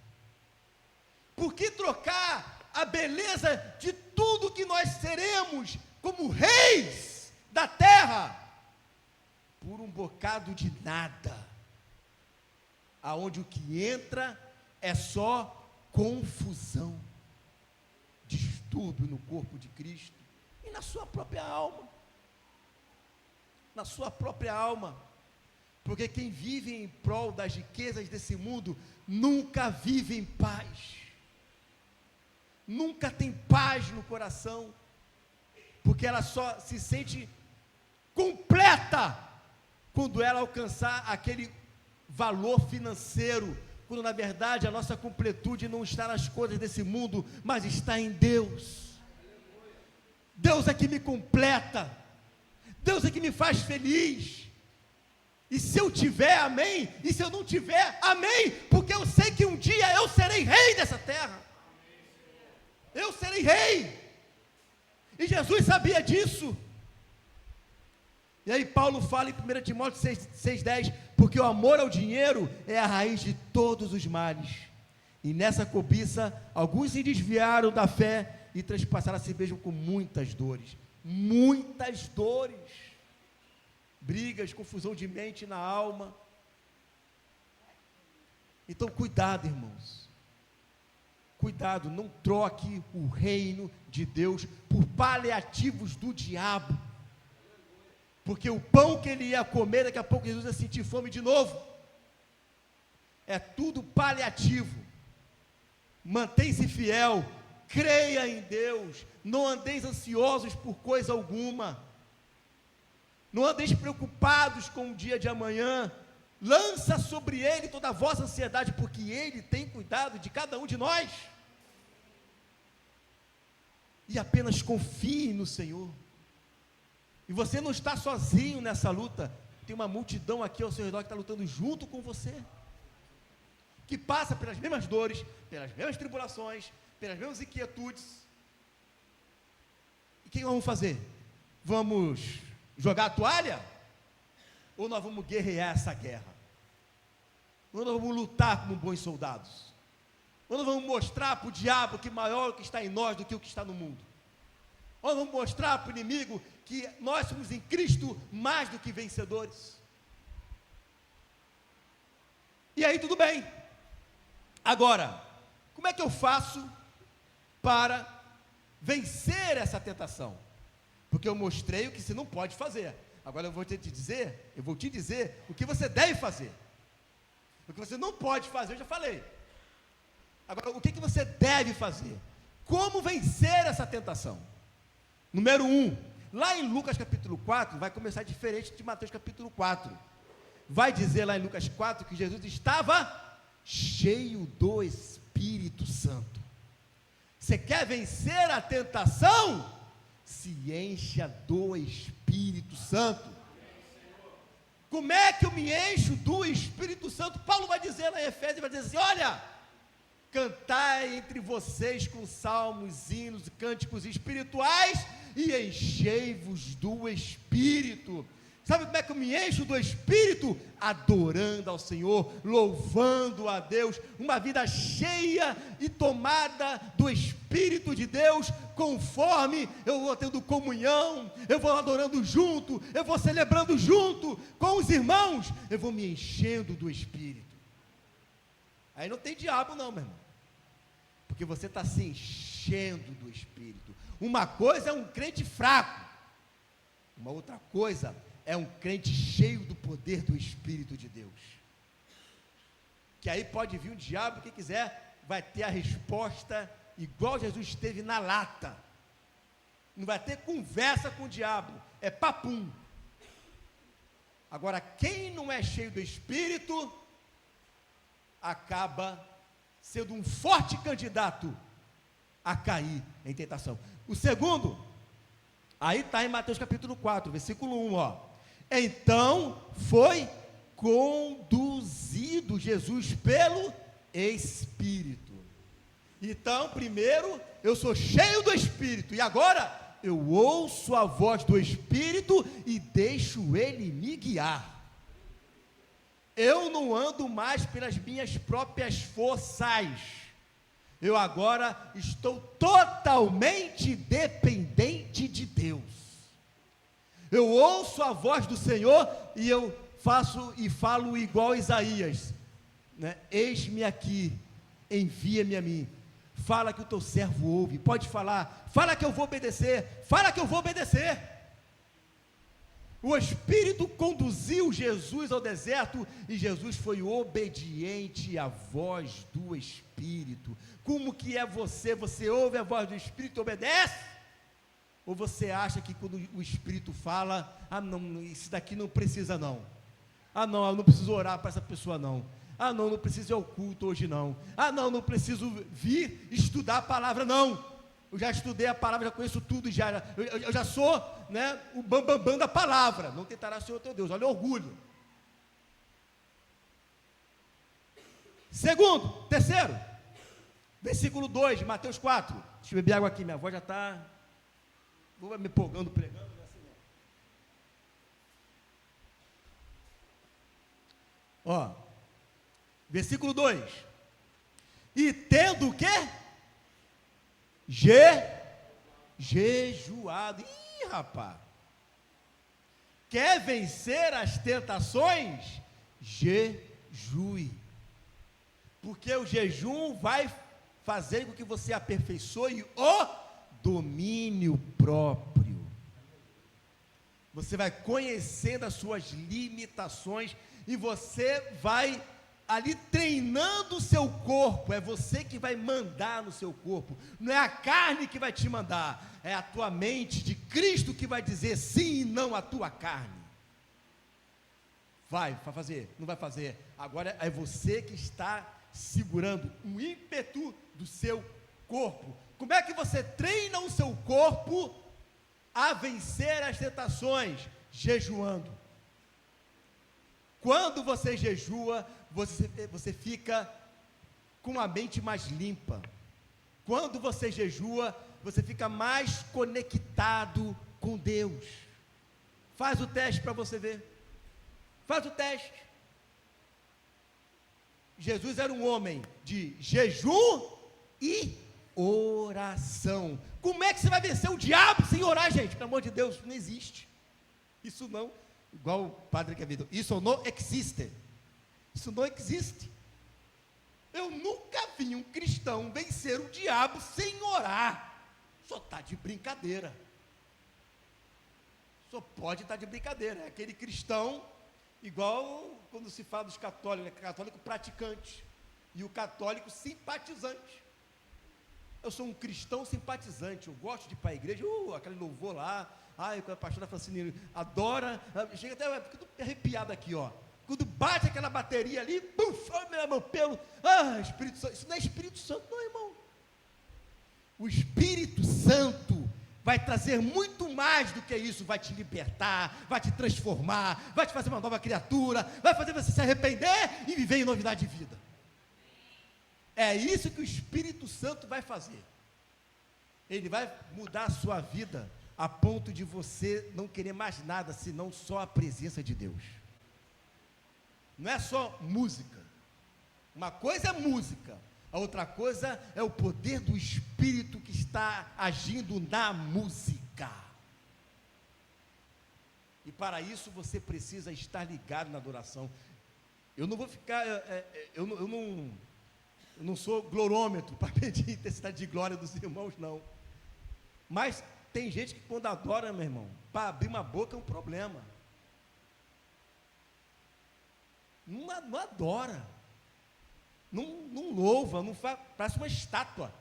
Por que trocar a beleza de tudo que nós seremos como reis da terra por um bocado de nada, aonde o que entra é só confusão, distúrbio no corpo de Cristo e na sua própria alma, porque quem vive em prol das riquezas desse mundo, nunca vive em paz, nunca tem paz no coração, porque ela só se sente completa quando ela alcançar aquele valor financeiro, quando na verdade a nossa completude não está nas coisas desse mundo, mas está em Deus. Deus é que me completa, Deus é que me faz feliz. E se eu tiver, amém, e se eu não tiver, amém, porque eu sei que um dia eu serei rei dessa terra, eu serei rei, e Jesus sabia disso. E aí Paulo fala em 1 Timóteo 6,10, porque o amor ao dinheiro é a raiz de todos os males, e nessa cobiça alguns se desviaram da fé e transpassaram a si mesmo com muitas dores. muitas dores, brigas, confusão de mente na alma. Então, cuidado, irmãos. Cuidado, não troque o reino de Deus por paliativos do diabo. Porque o pão que ele ia comer, daqui a pouco Jesus ia sentir fome de novo. É tudo paliativo. Mantenha-se fiel, creia em Deus, não andeis ansiosos por coisa alguma, não andeis preocupados com o dia de amanhã, lança sobre Ele toda a vossa ansiedade, porque Ele tem cuidado de cada um de nós, e apenas confie no Senhor, e você não está sozinho nessa luta, tem uma multidão aqui ao seu redor que está lutando junto com você, que passa pelas mesmas dores, pelas mesmas tribulações, pelas mesmas inquietudes. E o que nós vamos fazer? Vamos jogar a toalha? Ou nós vamos guerrear essa guerra? Ou nós vamos lutar como bons soldados? Ou nós vamos mostrar para o diabo que maior é o que está em nós do que o que está no mundo? Ou nós vamos mostrar para o inimigo que nós somos em Cristo mais do que vencedores? E aí tudo bem. Agora, como é que eu faço para vencer essa tentação? Porque eu mostrei o que você não pode fazer. Agora eu vou te dizer o que você deve fazer. O que você não pode fazer, eu já falei. Agora, o que você deve fazer? Como vencer essa tentação? Número 1, lá em Lucas capítulo 4, vai começar diferente de Mateus capítulo 4. Vai dizer lá em Lucas 4 que Jesus estava cheio do Espírito Santo. Você quer vencer a tentação? Se encha do Espírito Santo. Como é que eu me encho do Espírito Santo? Paulo vai dizer lá em Efésios, vai dizer assim, olha, cantai entre vocês com salmos, hinos e cânticos espirituais e enchei-vos do Espírito. Sabe como é que eu me encho do Espírito? Adorando ao Senhor, louvando a Deus, uma vida cheia e tomada do Espírito de Deus, conforme eu vou tendo comunhão, eu vou adorando junto, eu vou celebrando junto com os irmãos, eu vou me enchendo do Espírito. Aí não tem diabo não, meu irmão, porque você está se enchendo do Espírito. Uma coisa é um crente fraco, uma outra coisa é um crente cheio do poder do Espírito de Deus, que aí pode vir um diabo, quem quiser, vai ter a resposta, igual Jesus teve na lata, não vai ter conversa com o diabo, é papum. Agora, quem não é cheio do Espírito, acaba sendo um forte candidato a cair em tentação. O segundo, aí está em Mateus capítulo 4, versículo 1, ó. Então foi conduzido Jesus pelo Espírito. Então, primeiro, eu sou cheio do Espírito, e agora eu ouço a voz do Espírito e deixo ele me guiar. Eu não ando mais pelas minhas próprias forças, eu agora estou totalmente dependente de Deus. Eu ouço a voz do Senhor e eu faço e falo igual Isaías, né? Eis-me aqui, envia-me a mim, fala que o teu servo ouve, pode falar, fala que eu vou obedecer, fala que eu vou obedecer. O Espírito conduziu Jesus ao deserto e Jesus foi obediente à voz do Espírito. Como que é você? Você ouve a voz do Espírito e obedece? Ou você acha que quando o Espírito fala, ah não, isso daqui não precisa não, ah não, eu não preciso orar para essa pessoa não, ah não, não preciso ir ao culto hoje não, ah não, não preciso vir estudar a palavra não, eu já estudei a palavra, já conheço tudo, eu já sou, né, o bambambam da palavra, não tentará ser o teu Deus, olha o orgulho. Terceiro, versículo 2 de Mateus 4, deixa eu beber água aqui, minha voz já está... Vou me empolgando, pregando, não é assim não. Ó, versículo 2. E tendo o quê? Jejuado. Ih, rapaz. Quer vencer as tentações? Jejue. Porque o jejum vai fazer com que você aperfeiçoe o domínio próprio. Você vai conhecendo as suas limitações e você vai ali treinando o seu corpo. É você que vai mandar no seu corpo, não é a carne que vai te mandar, é a tua mente de Cristo que vai dizer sim e não à tua carne. Vai fazer, não vai fazer, agora é você que está segurando o ímpeto do seu corpo. Como é que você treina o seu corpo a vencer as tentações? Jejuando. Quando você jejua, você fica com a mente mais limpa. Quando você jejua, você fica mais conectado com Deus. Faz o teste para você ver. Faz o teste. Jesus era um homem de jejum e oração. Como é que você vai vencer o diabo sem orar, gente? Pelo amor de Deus, não existe. Isso não, igual o padre que é vida, isso não existe. Isso não existe. Eu nunca vi um cristão vencer o diabo sem orar. Só está de brincadeira. Só pode estar de brincadeira. É aquele cristão, igual quando se fala dos católicos, católico praticante e o católico simpatizante. Eu sou um cristão simpatizante, eu gosto de ir para a igreja, aquele louvor lá, a pastora Francine adora, chega até, fica tudo arrepiado aqui, ó. Quando bate aquela bateria ali, meu pelo, Espírito Santo, isso não é Espírito Santo não, irmão. O Espírito Santo vai trazer muito mais do que isso, vai te libertar, vai te transformar, vai te fazer uma nova criatura, vai fazer você se arrepender e viver em novidade de vida. É isso que o Espírito Santo vai fazer. Ele vai mudar a sua vida a ponto de você não querer mais nada, senão só a presença de Deus. Não é só música. Uma coisa é música, a outra coisa é o poder do Espírito que está agindo na música. E para isso você precisa estar ligado na adoração. Eu não vou ficar, eu não sou glorômetro para medir a intensidade de glória dos irmãos, não. Mas tem gente que quando adora, meu irmão, para abrir uma boca é um problema. Não adora, não louva, não faz, parece uma estátua.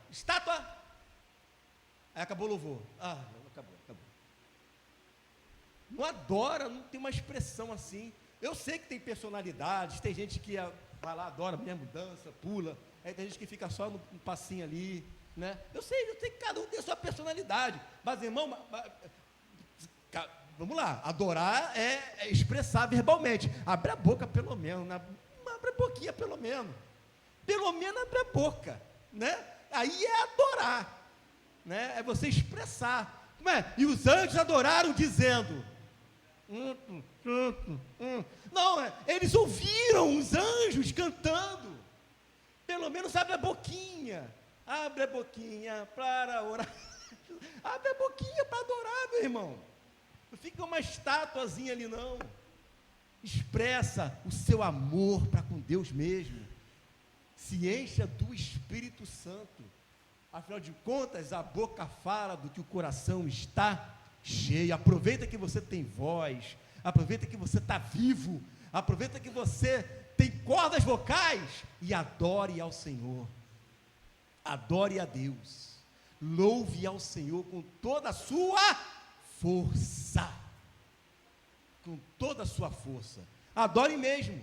Aí acabou o louvor. Acabou. Não adora, não tem uma expressão assim. Eu sei que tem personalidades, tem gente que vai lá, adora mesmo, dança, pula. Aí tem gente que fica só no passinho ali, né? Eu sei que cada um tem a sua personalidade. Mas, irmão, vamos lá, adorar é expressar verbalmente. Abre a boca pelo menos, abre a boquinha pelo menos. Pelo menos abre a boca, né? Aí é adorar, né? É você expressar. Como é? E os anjos adoraram dizendo... Não, eles ouviram os anjos cantando. Pelo menos abre a boquinha para orar. Abre a boquinha para adorar, meu irmão. Não fica uma estatuazinha ali, não. Expressa o seu amor para com Deus mesmo. Se encha do Espírito Santo. Afinal de contas, a boca fala do que o coração está cheio. Aproveita que você tem voz, aproveita que você está vivo, aproveita que você tem cordas vocais e adore ao Senhor. Adore a Deus. Louve ao Senhor com toda a sua força. Com toda a sua força. Adore mesmo,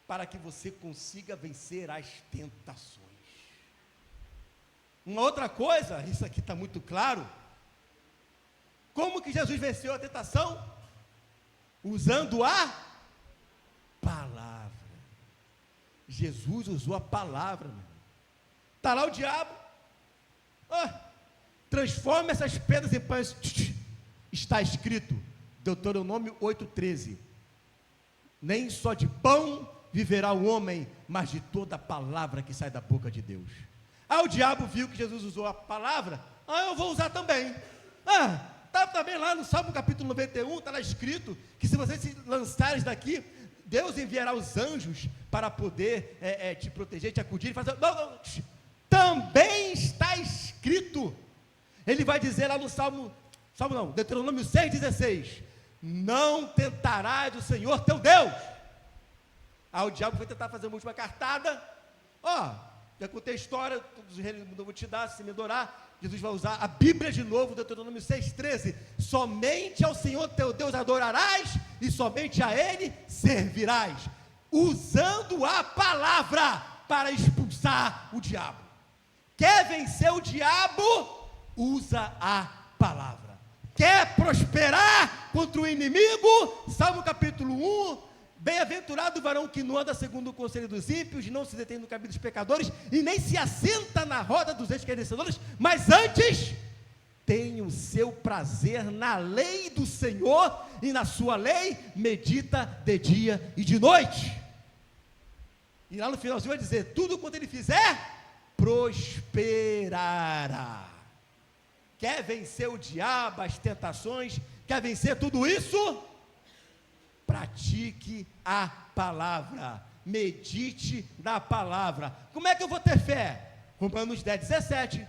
para que você consiga vencer as tentações. Uma outra coisa, isso aqui está muito claro. Como que Jesus venceu a tentação? Usando a palavra. Jesus usou a palavra, meu. Está lá o diabo. Transforma essas pedras em pães. Está escrito, Deuteronômio 8,13. Nem só de pão viverá o homem, mas de toda a palavra que sai da boca de Deus. O diabo viu que Jesus usou a palavra. Eu vou usar também. Está também lá no Salmo capítulo 91, está lá escrito que se vocês se lançarem daqui, Deus enviará os anjos para poder te proteger, te acudir, fazer. Não, também está escrito. Ele vai dizer lá no Deuteronômio 6,16: não tentarás o Senhor teu Deus. O diabo foi tentar fazer uma última cartada. Já contei a história, todos os reinos eu vou te dar, se me adorar. Jesus vai usar a Bíblia de novo, Deuteronômio 6,13: somente ao Senhor teu Deus adorarás, e somente a Ele servirás, usando a palavra para expulsar o diabo. Quer vencer o diabo? Usa a palavra. Quer prosperar contra o inimigo? Salmo capítulo 1: bem-aventurado o varão que não anda segundo o conselho dos ímpios, não se detém no caminho dos pecadores, e nem se assenta na roda dos escarnecedores, mas antes tem o seu prazer na lei do Senhor, e na sua lei medita de dia e de noite. E lá no finalzinho vai dizer: tudo quanto ele fizer, prosperará. Quer vencer o diabo, as tentações, quer vencer tudo isso? Pratique a palavra, medite na palavra. Como é que eu vou ter fé? Romanos 10,17.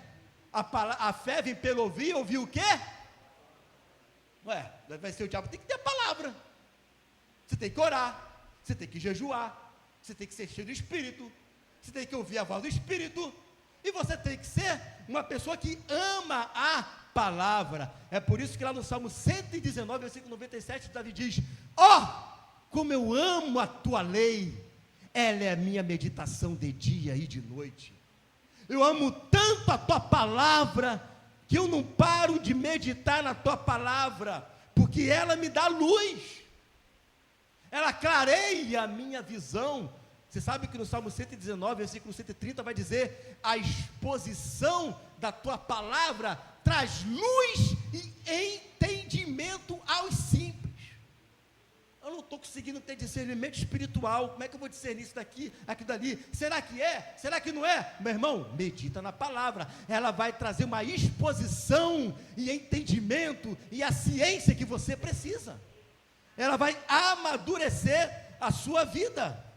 A fé vem pelo ouvir o quê? Vai ser o diabo, tem que ter a palavra. Você tem que orar, você tem que jejuar, você tem que ser cheio do Espírito, você tem que ouvir a voz do Espírito, e você tem que ser uma pessoa que ama a palavra. É por isso que lá no Salmo 119, versículo 97, Davi diz: como eu amo a tua lei, ela é a minha meditação de dia e de noite. Eu amo tanto a tua palavra, que eu não paro de meditar na tua palavra, porque ela me dá luz, ela clareia a minha visão. Você sabe que no Salmo 119, versículo 130, vai dizer: a exposição da tua palavra traz luz e entendimento aos simples. Eu não estou conseguindo ter discernimento espiritual. Como é que eu vou discernir isso daqui, aqui dali? Será que é? Será que não é? Meu irmão, medita na palavra. Ela vai trazer uma exposição e entendimento e a ciência que você precisa. Ela vai amadurecer a sua vida.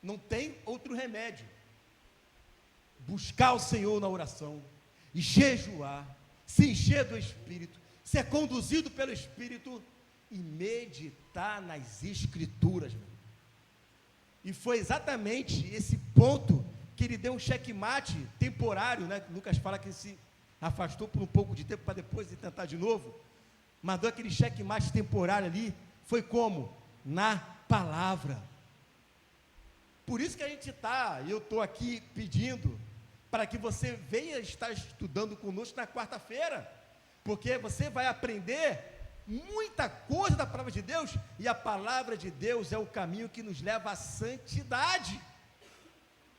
Não tem outro remédio. Buscar o Senhor na oração, e jejuar, se encher do Espírito, ser conduzido pelo Espírito e meditar nas Escrituras, meu. E foi exatamente esse ponto que ele deu um checkmate temporário, né? Lucas fala que ele se afastou por um pouco de tempo para depois de tentar de novo, mas deu aquele checkmate temporário ali. Foi como? Na palavra. Por isso que a gente eu estou aqui pedindo para que você venha estar estudando conosco na quarta-feira, porque você vai aprender muita coisa da palavra de Deus, e a palavra de Deus é o caminho que nos leva à santidade.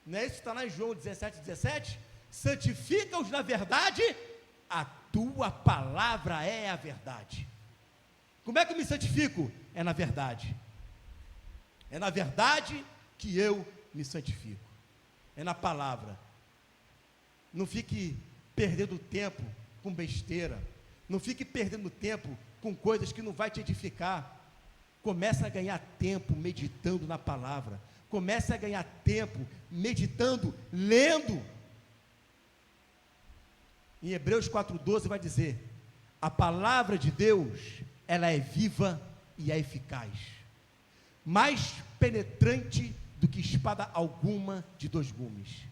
Não é isso que está lá em João 17:17? Santifica-os na verdade, a tua palavra é a verdade. Como é que eu me santifico? É na verdade. É na verdade que eu me santifico. É na palavra. Não fique perdendo tempo com besteira. Não fique perdendo tempo com coisas que não vai te edificar. Comece a ganhar tempo meditando na palavra. Comece a ganhar tempo meditando, lendo. Em Hebreus 4:12 vai dizer: a palavra de Deus, ela é viva e é eficaz, mais penetrante do que espada alguma de dois gumes.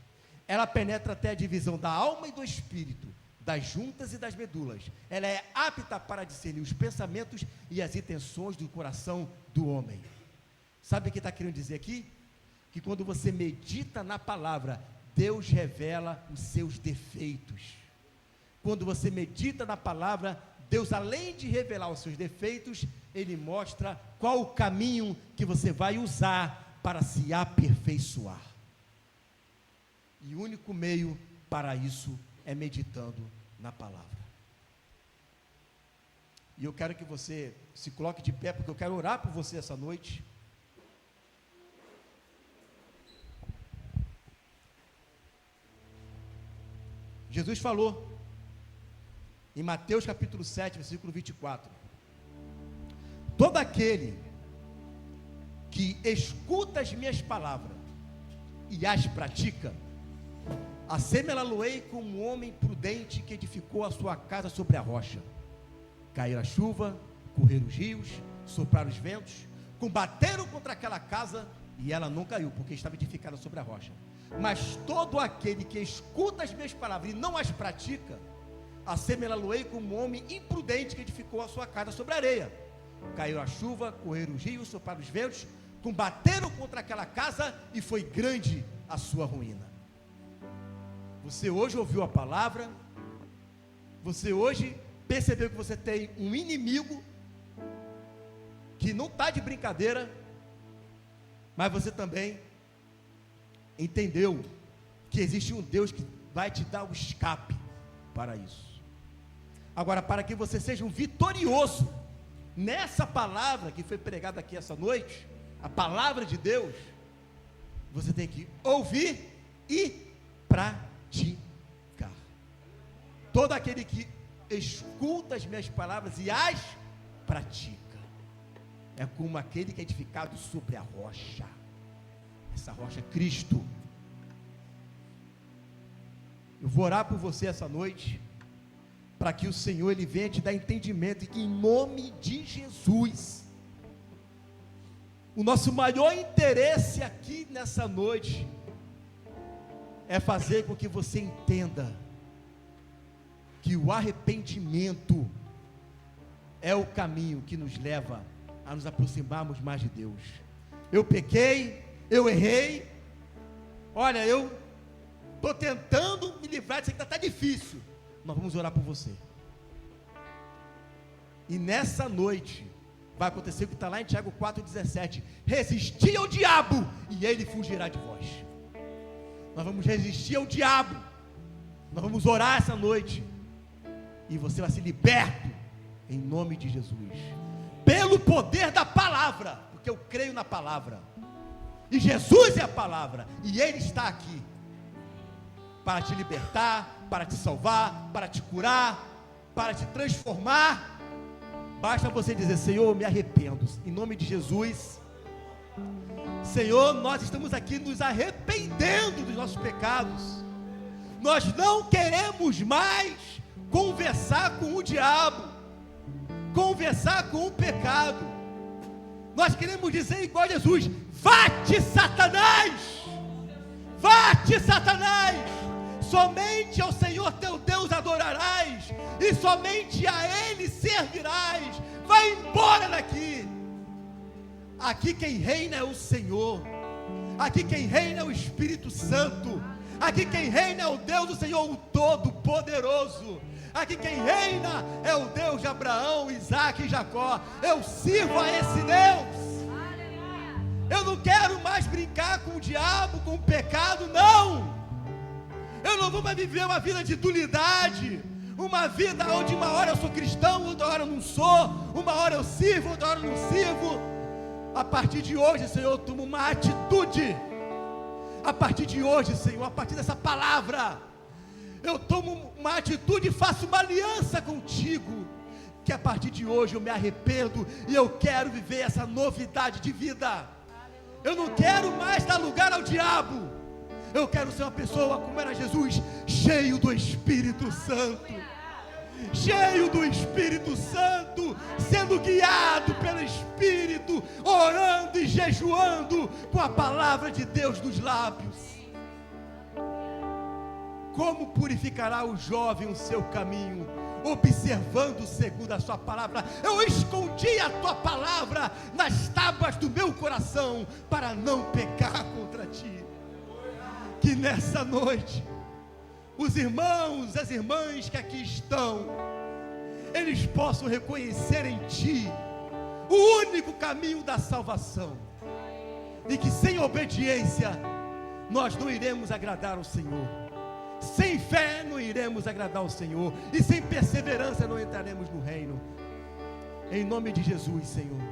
Ela penetra até a divisão da alma e do espírito, das juntas e das medulas. Ela é apta para discernir os pensamentos e as intenções do coração do homem. Sabe o que está querendo dizer aqui? Que quando você medita na palavra, Deus revela os seus defeitos. Quando você medita na palavra, Deus, além de revelar os seus defeitos, Ele mostra qual o caminho que você vai usar para se aperfeiçoar. E o único meio para isso é meditando na palavra. E eu quero que você se coloque de pé, porque eu quero orar por você essa noite. Jesus falou em Mateus capítulo 7, versículo 24. Todo aquele que escuta as minhas palavras e as pratica, assemelhá-lo-ei como um homem prudente que edificou a sua casa sobre a rocha. Caíram a chuva, correram os rios, sopraram os ventos, combateram contra aquela casa e ela não caiu, porque estava edificada sobre a rocha. Mas todo aquele que escuta as minhas palavras e não as pratica, assemelhá-lo-ei como um homem imprudente que edificou a sua casa sobre a areia. Caiu a chuva, correram os rios, sopraram os ventos, combateram contra aquela casa e foi grande a sua ruína. Você hoje ouviu a palavra, você hoje percebeu que você tem um inimigo que não está de brincadeira, mas você também entendeu que existe um Deus que vai te dar o escape para isso. Agora, para que você seja um vitorioso nessa palavra que foi pregada aqui essa noite, a palavra de Deus, você tem que ouvir e praticar. Todo aquele que escuta as minhas palavras e as pratica é como aquele que é edificado sobre a rocha. Essa rocha é Cristo. Eu vou orar por você essa noite, para que o Senhor Ele venha te dar entendimento, e que em nome de Jesus, o nosso maior interesse aqui nessa noite é fazer com que você entenda que o arrependimento é o caminho que nos leva a nos aproximarmos mais de Deus. Eu pequei, eu errei, olha, eu estou tentando me livrar disso aqui, está difícil. Nós vamos orar por você. E nessa noite vai acontecer o que está lá em Tiago 4,17: resistir ao diabo e ele fugirá de vós. Nós vamos resistir ao diabo, nós vamos orar essa noite, e você vai ser liberto em nome de Jesus, pelo poder da palavra, porque eu creio na palavra, e Jesus é a palavra, e Ele está aqui para te libertar, para te salvar, para te curar, para te transformar. Basta você dizer: Senhor, eu me arrependo, em nome de Jesus. Senhor, nós estamos aqui nos arrependendo dos nossos pecados. Nós não queremos mais conversar com o diabo, conversar com o pecado. Nós queremos dizer igual a Jesus: vá-te, Satanás! Vá-te, Satanás! Somente ao Senhor teu Deus adorarás, e somente a Ele servirás. Vai embora daqui. Aqui quem reina é o Senhor, aqui quem reina é o Espírito Santo, aqui quem reina é o Deus do Senhor, o Todo-Poderoso. Aqui quem reina é o Deus de Abraão, Isaac e Jacó. Eu sirvo a esse Deus. Eu não quero mais brincar com o diabo, com o pecado, não. Eu não vou mais viver uma vida de dualidade, uma vida onde uma hora eu sou cristão, outra hora eu não sou, uma hora eu sirvo, outra hora eu não sirvo. A partir de hoje, Senhor, eu tomo uma atitude. A partir de hoje, Senhor, a partir dessa palavra, eu tomo uma atitude e faço uma aliança contigo, que a partir de hoje eu me arrependo e eu quero viver essa novidade de vida. Eu não quero mais dar lugar ao diabo. Eu quero ser uma pessoa como era Jesus, cheio do Espírito Santo, cheio do Espírito Santo, sendo guiado pelo Espírito, orando e jejuando com a palavra de Deus nos lábios. Como purificará o jovem o seu caminho? Observando segundo a sua palavra. Eu escondi a tua palavra nas tábuas do meu coração, para não pecar contra ti. Que nessa noite, os irmãos, as irmãs que aqui estão, eles possam reconhecer em ti o único caminho da salvação, e que sem obediência nós não iremos agradar ao Senhor. Sem fé não iremos agradar ao Senhor, e sem perseverança não entraremos no reino. Em nome de Jesus, Senhor,